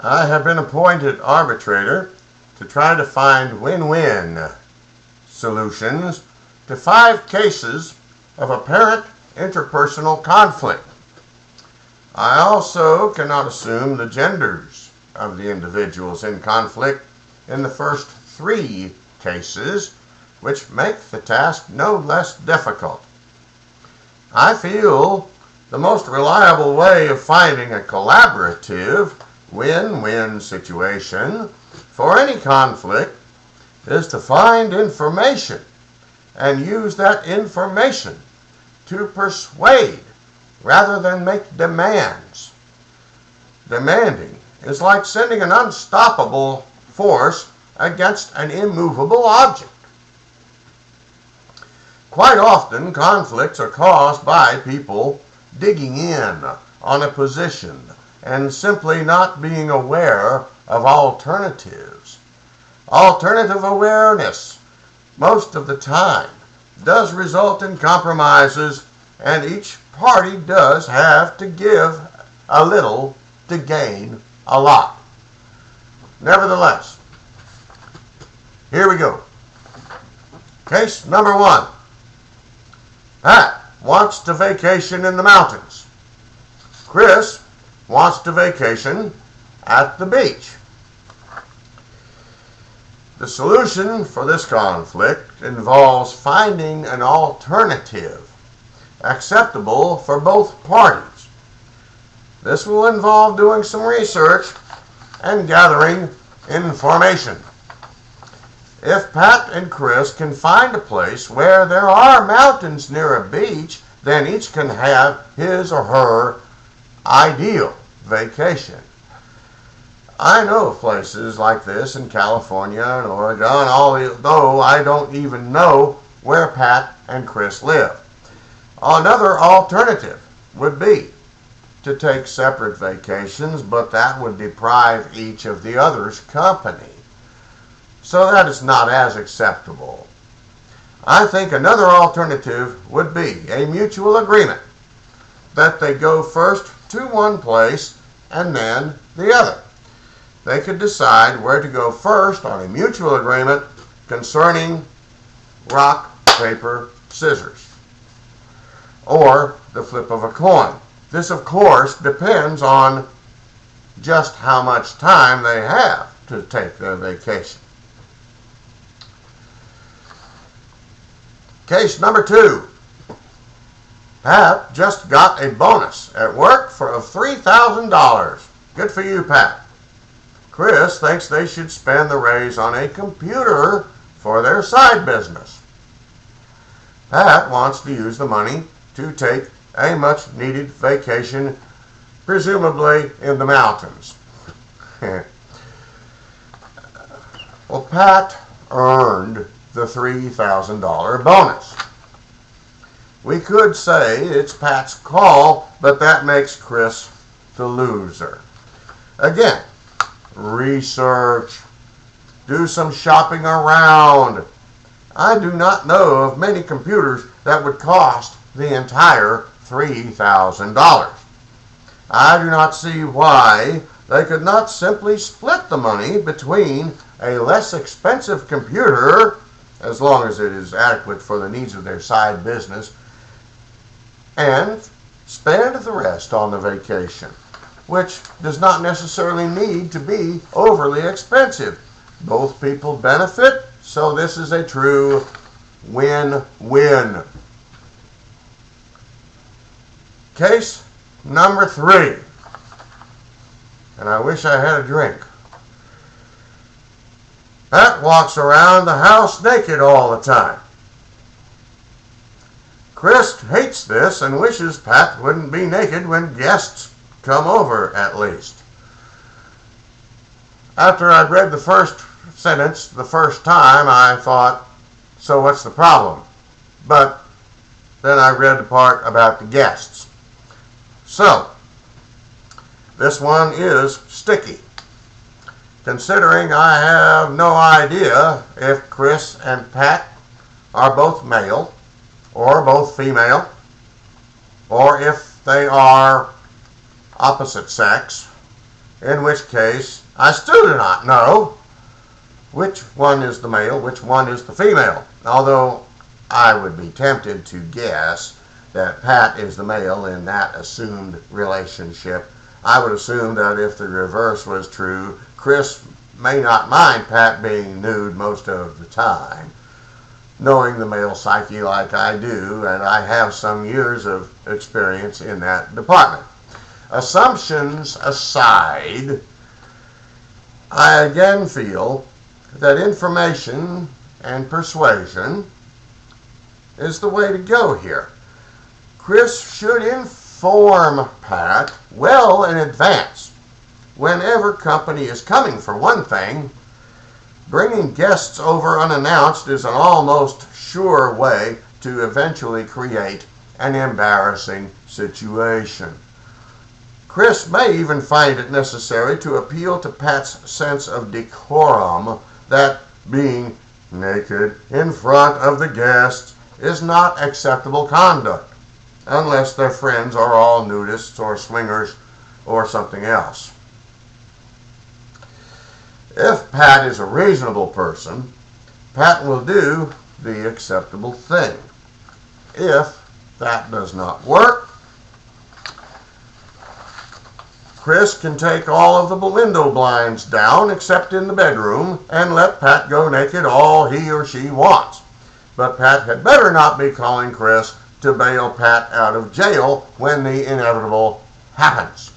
I have been appointed arbitrator to try to find win-win solutions to 5 cases of apparent interpersonal conflict. I also cannot assume the genders of the individuals in conflict in the first 3 cases, which make the task no less difficult. I feel the most reliable way of finding a collaborative win-win situation for any conflict is to find information and use that information to persuade rather than make demands. Demanding is like sending an unstoppable force against an immovable object. Quite often, conflicts are caused by people digging in on a position and simply not being aware of alternatives. Alternative awareness, most of the time, does result in compromises, and each party does have to give a little to gain a lot. Nevertheless, here we go. Case number 1. Pat wants to vacation in the mountains. Chris wants to vacation at the beach. The solution for this conflict involves finding an alternative acceptable for both parties. This will involve doing some research and gathering information. If Pat and Chris can find a place where there are mountains near a beach, then each can have his or her ideal vacation. I know of places like this in California and Oregon, although I don't even know where Pat and Chris live. Another alternative would be to take separate vacations, but that would deprive each of the other's company. So that is not as acceptable. I think another alternative would be a mutual agreement that they go first to one place and then the other. They could decide where to go first on a mutual agreement concerning rock, paper, scissors, or the flip of a coin. This, of course, depends on just how much time they have to take their vacation. Case number 2. Pat just got a bonus at work of $3,000. Good for you, Pat. Chris thinks they should spend the raise on a computer for their side business. Pat wants to use the money to take a much-needed vacation, presumably in the mountains. Well, Pat earned the $3,000 bonus. We could say it's Pat's call, but that makes Chris the loser. Again, research, do some shopping around. I do not know of many computers that would cost the entire $3,000. I do not see why they could not simply split the money between a less expensive computer, as long as it is adequate for the needs of their side business, and spend the rest on the vacation, which does not necessarily need to be overly expensive. Both people benefit, so this is a true win-win. Case number 3. And I wish I had a drink. Pat walks around the house naked all the time. Chris hates this and wishes Pat wouldn't be naked when guests come over, at least. After I'd read the first sentence the first time, I thought, so what's the problem? But then I read the part about the guests. So, this one is sticky, considering I have no idea if Chris and Pat are both male or both female, or if they are opposite sex, in which case I still do not know which one is the male, which one is the female. Although I would be tempted to guess that Pat is the male in that assumed relationship. I would assume that if the reverse was true, Chris may not mind Pat being nude most of the time, knowing the male psyche like I do, and I have some years of experience in that department. Assumptions aside, I again feel that information and persuasion is the way to go here. Chris should inform Pat well in advance. Whenever company is coming, for one thing, bringing guests over unannounced is an almost sure way to eventually create an embarrassing situation. Chris may even find it necessary to appeal to Pat's sense of decorum that being naked in front of the guests is not acceptable conduct, unless their friends are all nudists or swingers or something else. If Pat is a reasonable person, Pat will do the acceptable thing. If that does not work, Chris can take all of the window blinds down except in the bedroom and let Pat go naked all he or she wants. But Pat had better not be calling Chris to bail Pat out of jail when the inevitable happens.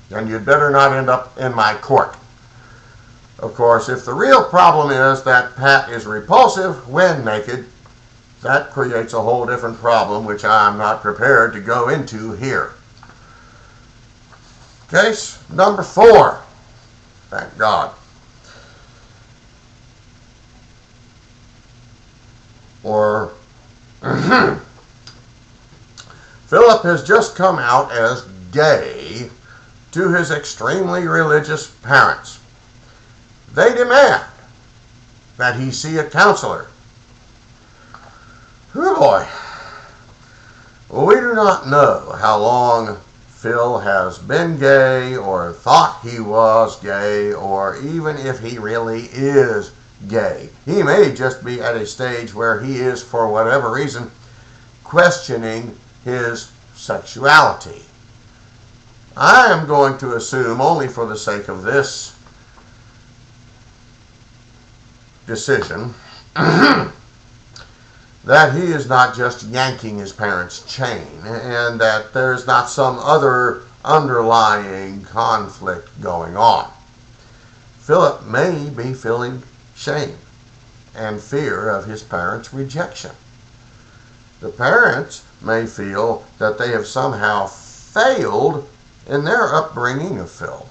And you'd better not end up in my court. Of course, if the real problem is that Pat is repulsive when naked, that creates a whole different problem, which I'm not prepared to go into here. Case number 4. Thank God. Or, Philip has just come out as gay to his extremely religious parents. They demand that he see a counselor. Oh boy. Well, we do not know how long Phil has been gay or thought he was gay or even if he really is gay. He may just be at a stage where he is, for whatever reason, questioning his sexuality. I am going to assume, only for the sake of this decision, that he is not just yanking his parents' chain and that there's not some other underlying conflict going on. Philip may be feeling shame and fear of his parents' rejection. The parents may feel that they have somehow failed in their upbringing of Phil.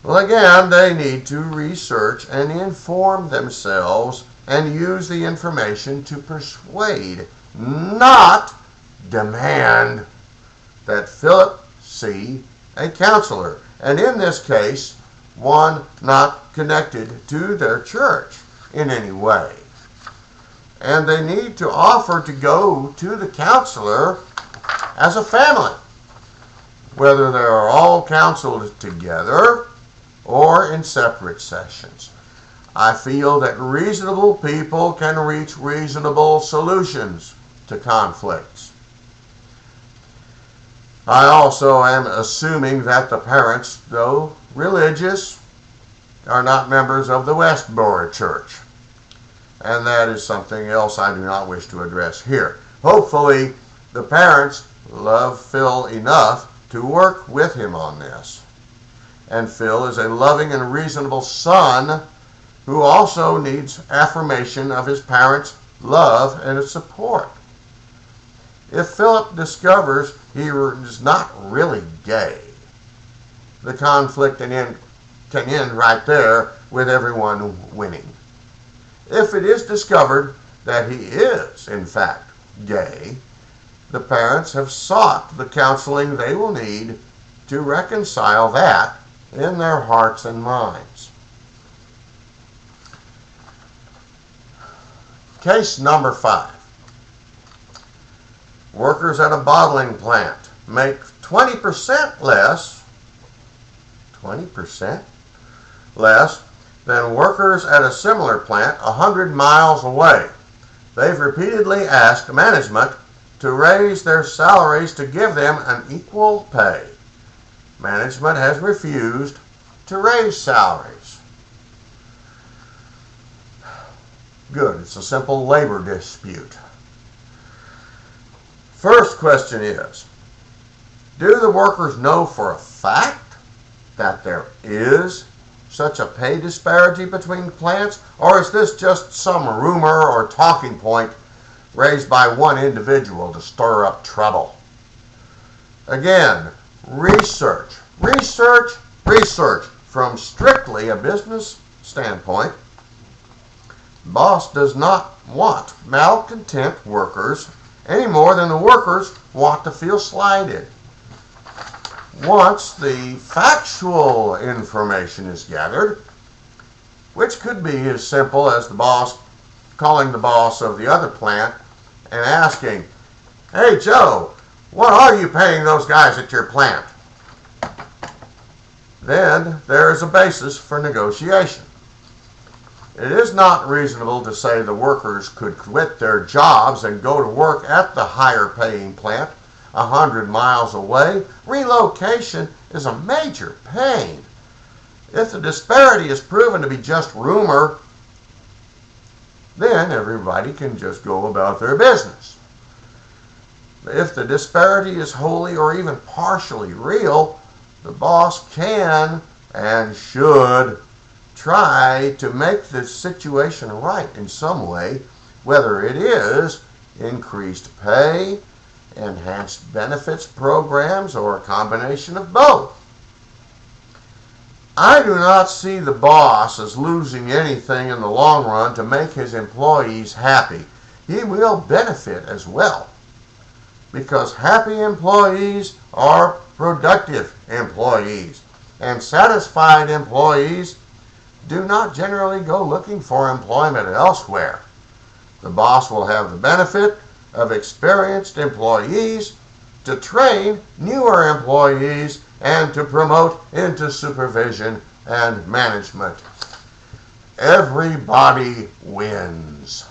Well, again, they need to research and inform themselves and use the information to persuade, not demand, that Philip see a counselor. And in this case, one not connected to their church in any way. And they need to offer to go to the counselor as a family, whether they are all counseled together or in separate sessions. I feel that reasonable people can reach reasonable solutions to conflicts. I also am assuming that the parents, though religious, are not members of the Westboro Church. And that is something else I do not wish to address here. Hopefully, the parents love Phil enough to work with him on this. And Phil is a loving and reasonable son who also needs affirmation of his parents' love and support. If Philip discovers he is not really gay, the conflict can end right there with everyone winning. If it is discovered that he is, in fact, gay, the parents have sought the counseling they will need to reconcile that in their hearts and minds. Case number 5. Workers at a bottling plant make 20% less 20% less than workers at a similar plant 100 miles away. They've repeatedly asked management to raise their salaries to give them an equal pay. Management has refused to raise salaries. Good, it's a simple labor dispute. First question is, do the workers know for a fact that there is such a pay disparity between plants, or is this just some rumor or talking point raised by one individual to stir up trouble? Again, research from strictly a business standpoint. Boss does not want malcontent workers any more than the workers want to feel slighted. Once the factual information is gathered, which could be as simple as the boss calling the boss of the other plant and asking, "Hey Joe, what are you paying those guys at your plant?" Then there is a basis for negotiation. It is not reasonable to say the workers could quit their jobs and go to work at the higher paying plant 100 miles away. Relocation is a major pain. If the disparity is proven to be just rumor, then everybody can just go about their business. If the disparity is wholly or even partially real, the boss can and should try to make this situation right in some way, whether it is increased pay, enhanced benefits programs, or a combination of both. I do not see the boss as losing anything in the long run to make his employees happy. He will benefit as well, because happy employees are productive employees, and satisfied employees do not generally go looking for employment elsewhere. The boss will have the benefit of experienced employees to train newer employees and to promote into supervision and management. Everybody wins.